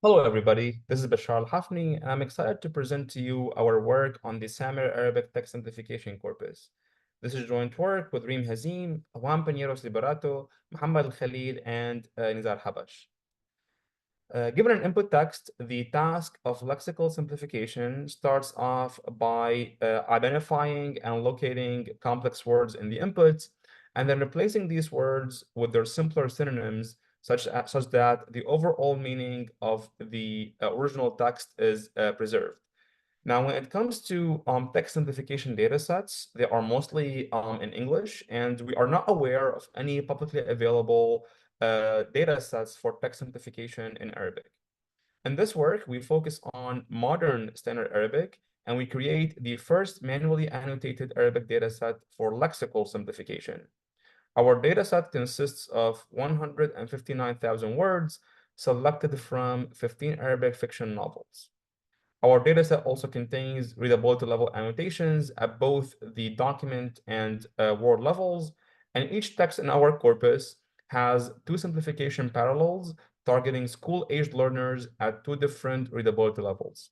Hello, everybody. This is Bashar Alhafni, and I'm excited to present to you our work on the SAMER Arabic Text Simplification Corpus. This is joint work with Reem Hazim, Juan Piñeros Liberato, Muhamed Khalil, and Nizar Habash. Given an input text, the task of lexical simplification starts off by identifying and locating complex words in the input, and then replacing these words with their simpler synonyms such that the overall meaning of the original text is preserved. Now, when it comes to text simplification data sets, they are mostly in English, and we are not aware of any publicly available data sets for text simplification in Arabic. In this work, we focus on modern standard Arabic, and we create the first manually annotated Arabic dataset for lexical simplification. Our dataset consists of 159,000 words selected from 15 Arabic fiction novels. Our dataset also contains readability level annotations at both the document and word levels, and each text in our corpus has two simplification parallels targeting school-aged learners at two different readability levels.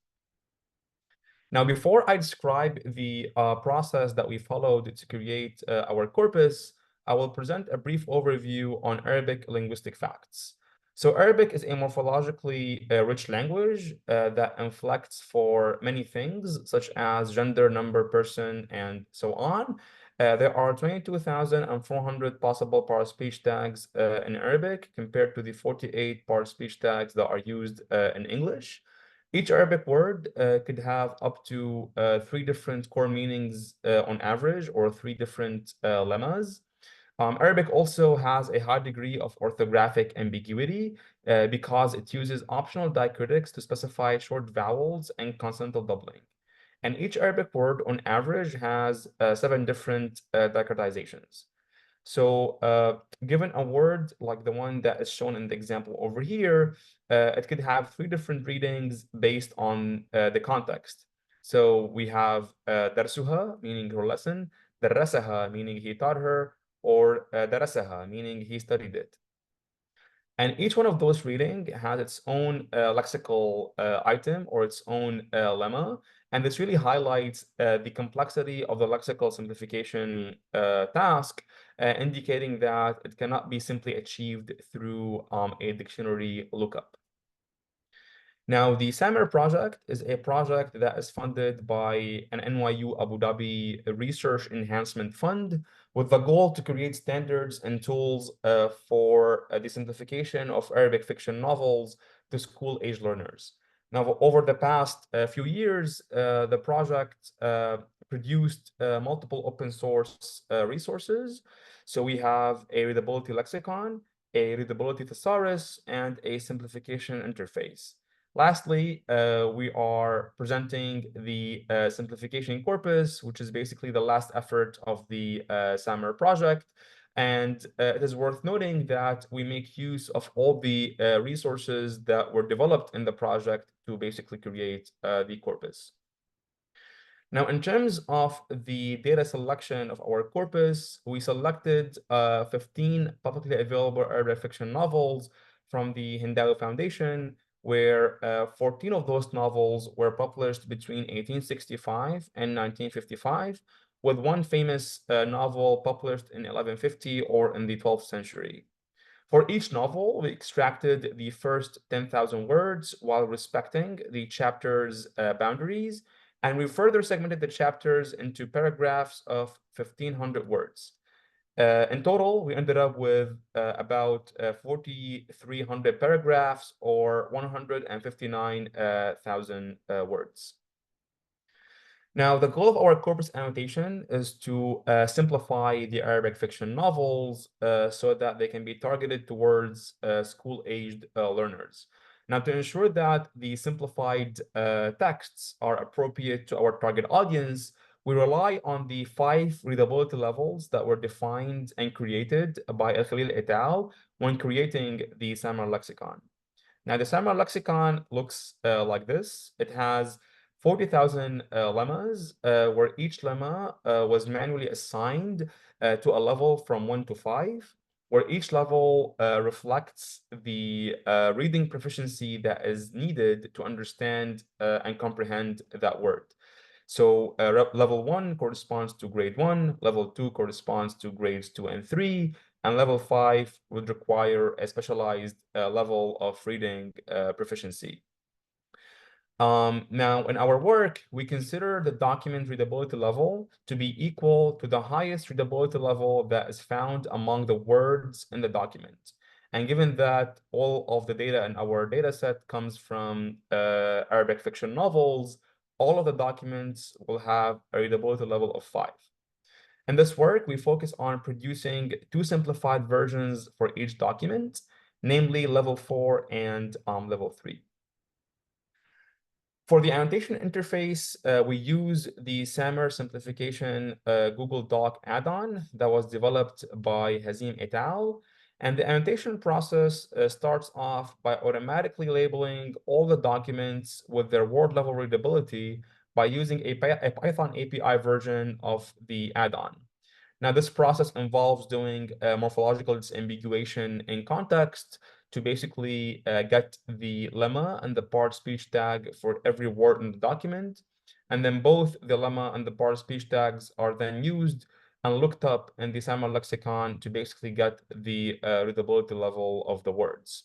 Now, before I describe the process that we followed to create our corpus, I will present a brief overview on Arabic linguistic facts. So Arabic is a morphologically rich language that inflects for many things, such as gender, number, person, and so on. There are 22,400 possible part-speech tags in Arabic compared to the 48 part-speech tags that are used in English. Each Arabic word could have up to three different core meanings on average, or three different lemmas. Arabic also has a high degree of orthographic ambiguity because it uses optional diacritics to specify short vowels and consonantal doubling. And each Arabic word on average has 7 different diacritizations. So given a word like the one that is shown in the example over here, it could have 3 different readings based on the context. So we have darsuha, meaning her lesson, darasaha, meaning he taught her, or darasaha, meaning he studied it. And each one of those reading has its own lexical item or its own lemma. And this really highlights the complexity of the lexical simplification task, indicating that it cannot be simply achieved through a dictionary lookup. Now, the SAMER project is a project that is funded by an NYU Abu Dhabi Research Enhancement Fund with the goal to create standards and tools for the simplification of Arabic fiction novels to school-age learners. Now, over the past few years, the project produced multiple open source resources. So we have a readability lexicon, a readability thesaurus, and a simplification interface. Lastly, we are presenting the simplification corpus, which is basically the last effort of the SAMER project. And it is worth noting that we make use of all the resources that were developed in the project to basically create the corpus. Now, in terms of the data selection of our corpus, we selected 15 publicly available Arabic fiction novels from the Hindawi Foundation, where 14 of those novels were published between 1865 and 1955, with one famous novel published in 1150 or in the 12th century. For each novel, we extracted the first 10,000 words while respecting the chapter's boundaries, and we further segmented the chapters into paragraphs of 1,500 words. In total, we ended up with about 4,300 paragraphs or 159,000 words. Now, the goal of our corpus annotation is to simplify the Arabic fiction novels so that they can be targeted towards school-aged learners. Now, to ensure that the simplified texts are appropriate to our target audience, we rely on the 5 readability levels that were defined and created by Khalil et al. When creating the SAMER lexicon. Now, the SAMER lexicon looks like this. It has 40,000 lemmas, where each lemma was manually assigned to a level from 1 to 5, where each level reflects the reading proficiency that is needed to understand and comprehend that word. So level 1 corresponds to grade 1, level 2 corresponds to grades 2 and 3, and level 5 would require a specialized level of reading proficiency. Now, in our work, we consider the document readability level to be equal to the highest readability level that is found among the words in the document. And given that all of the data in our data set comes from Arabic fiction novels, all of the documents will have a readability level of 5. In this work, we focus on producing two simplified versions for each document, namely level 4 and level 3. For the annotation interface, we use the SAMER Simplification Google Doc add-on that was developed by Hazim et al. And the annotation process starts off by automatically labeling all the documents with their word level readability by using a Python API version of the add-on. Now, this process involves doing morphological disambiguation in context to basically get the lemma and the part speech tag for every word in the document. And then both the lemma and the part speech tags are then used and looked up in the SAMER lexicon to basically get the readability level of the words.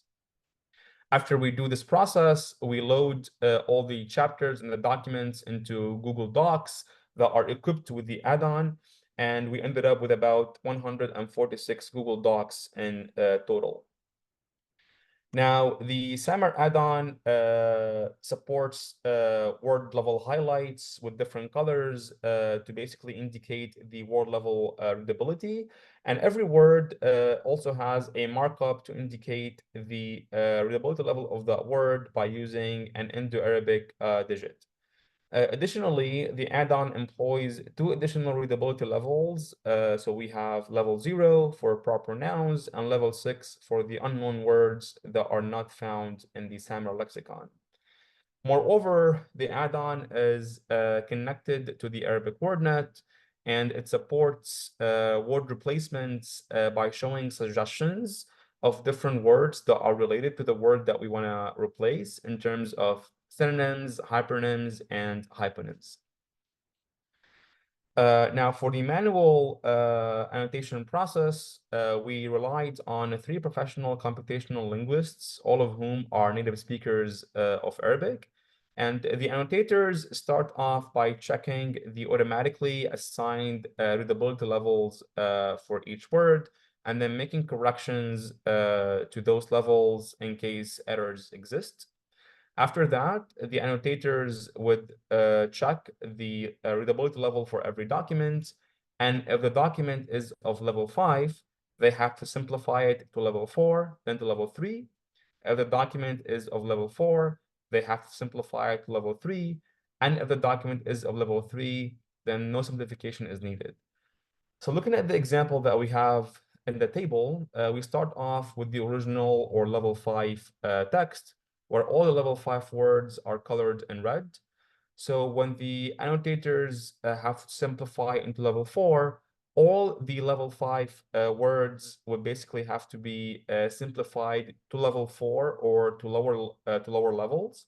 After we do this process, we load all the chapters in the documents into Google Docs that are equipped with the add-on, and we ended up with about 146 Google Docs in total. Now, the SAMER add-on supports word level highlights with different colors to basically indicate the word level readability. And every word also has a markup to indicate the readability level of that word by using an Indo-Arabic digit. Additionally, the add-on employs two additional readability levels. So we have level 0 for proper nouns and level 6 for the unknown words that are not found in the SAMER lexicon. Moreover, the add-on is connected to the Arabic WordNet, and it supports word replacements by showing suggestions of different words that are related to the word that we want to replace in terms of synonyms, hypernyms, and hyponyms. Now, for the manual annotation process, we relied on 3 professional computational linguists, all of whom are native speakers of Arabic. And the annotators start off by checking the automatically assigned readability levels for each word, and then making corrections to those levels in case errors exist. After that, the annotators would check the readability level for every document. And if the document is of level 5, they have to simplify it to level 4, then to level 3. If the document is of level 4, they have to simplify it to level 3. And if the document is of level 3, then no simplification is needed. So looking at the example that we have in the table, we start off with the original or level 5 text, where all the level 5 words are colored in red. So when the annotators have to simplify into level 4, all the level 5 words would basically have to be simplified to level 4 or to lower levels.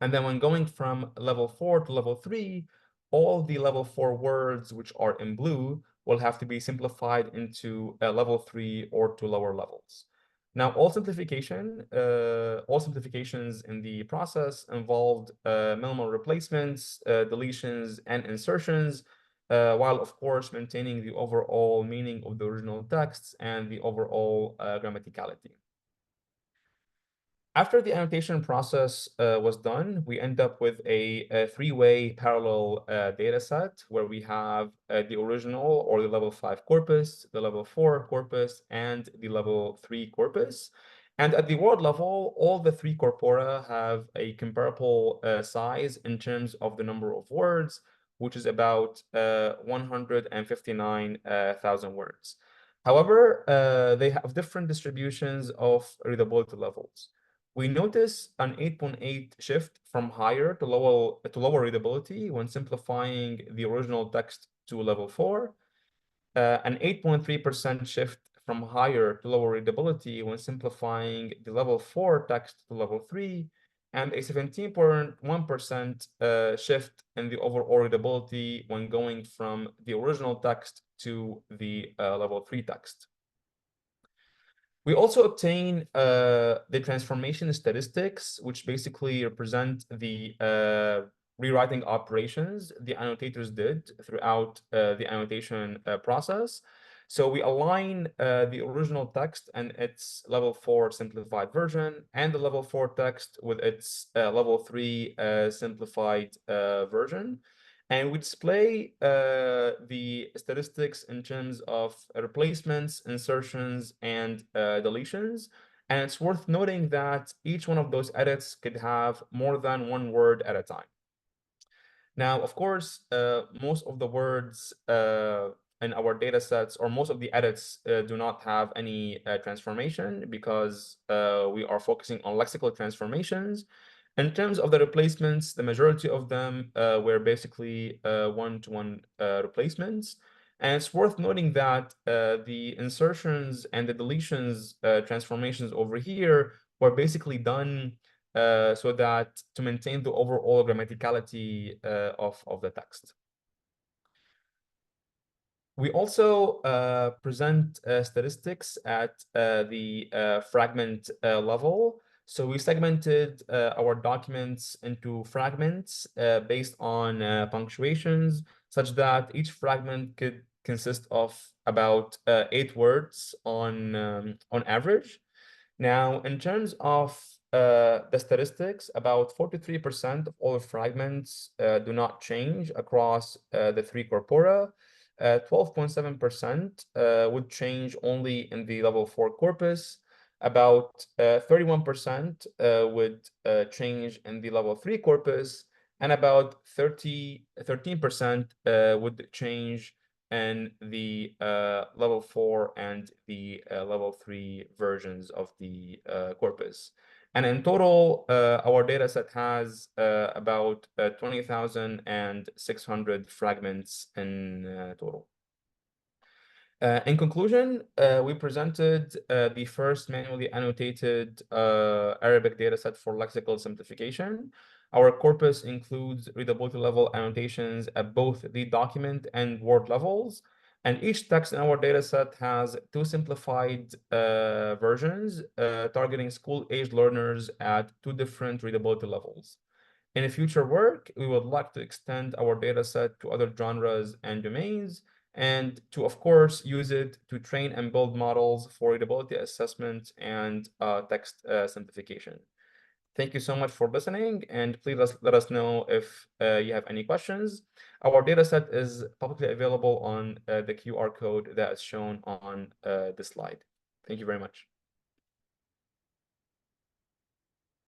And then when going from level 4 to level 3, all the level 4 words which are in blue will have to be simplified into level 3 or to lower levels. Now, all simplifications in the process involved minimal replacements, deletions, and insertions, while of course maintaining the overall meaning of the original texts and the overall grammaticality. After the annotation process was done, we end up with a 3-way parallel data set where we have the original or the level 5 corpus, the level 4 corpus, and the level 3 corpus. And at the word level, all the 3 corpora have a comparable size in terms of the number of words, which is about 159,000 words. However, they have different distributions of readability levels. We notice an 8.8 shift from higher to lower readability when simplifying the original text to level 4, an 8.3% shift from higher to lower readability when simplifying the level 4 text to level 3, and a 17.1% shift in the overall readability when going from the original text to the level 3 text. We also obtain the transformation statistics, which basically represent the rewriting operations the annotators did throughout the annotation process. So we align the original text and its level 4 simplified version and the level 4 text with its level 3 simplified version. And we display the statistics in terms of replacements, insertions, and deletions. And it's worth noting that each one of those edits could have more than one word at a time. Now, of course, most of the words in our data sets, or most of the edits, do not have any transformation because we are focusing on lexical transformations. In terms of the replacements, the majority of them were basically one-to-one replacements. And it's worth noting that the insertions and the deletions transformations over here were basically done so that to maintain the overall grammaticality of the text. We also present statistics at the fragment level. So we segmented our documents into fragments based on punctuations, such that each fragment could consist of about 8 words on average. Now, in terms of the statistics, about 43% of all the fragments do not change across the 3 corpora. 12.7% would change only in the level 4 corpus. About 31% would change in the level 3 corpus, and about 13% would change in the level 4 and the level 3 versions of the corpus. And in total, our data set has about 20,600 fragments in total. In conclusion, we presented the first manually annotated Arabic dataset for lexical simplification. Our corpus includes readability level annotations at both the document and word levels. And each text in our dataset has 2 simplified versions targeting school-aged learners at 2 different readability levels. In a future work, we would like to extend our dataset to other genres and domains, and to, of course, use it to train and build models for readability assessment and text simplification. Thank you so much for listening, and please let us know if you have any questions. Our dataset is publicly available on the QR code that is shown on this slide. Thank you very much.